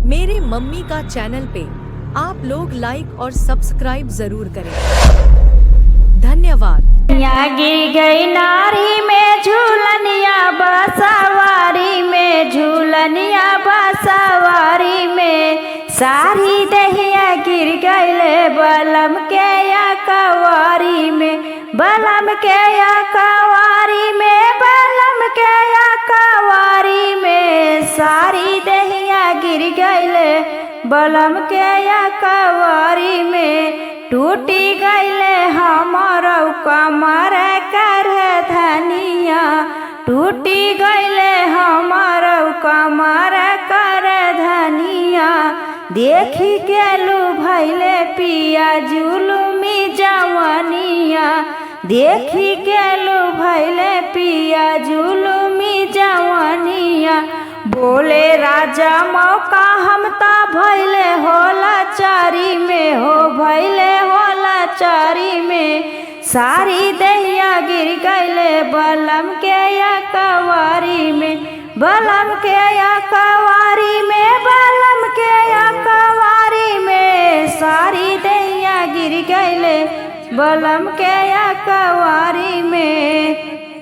मेरे मम्मी का चैनल पे आप लोग लाइक और सब्सक्राइब जरूर करें। धन्यवाद। गिर गई नारी में झूलनिया बसवारी में, झूलनिया बसवारी में सारी दहिया गिर गईले बलम के या कवारी में, बलम के या कवारी में, बलम के या कवारी में सारी दहिया गिर गईले बलम के या कवारी में। टूटी गईले हमर कमर कर धनिया, टूटी गईले हमर कमर कर धनिया। देखी के लू भैले पिया जुलुमी जवनिया, देखी के लू भैले पिया जुलुमी जवनिया। बोले राजा मौका हम ता भैले होला चारी में, हो भैले होला चारी में सारी दहिया गिर गईले बलम के या कवारी में, बलम के या कवारी में, बलम के या कवारी में सारी दहिया गिर गईले बलम के या कवारी में।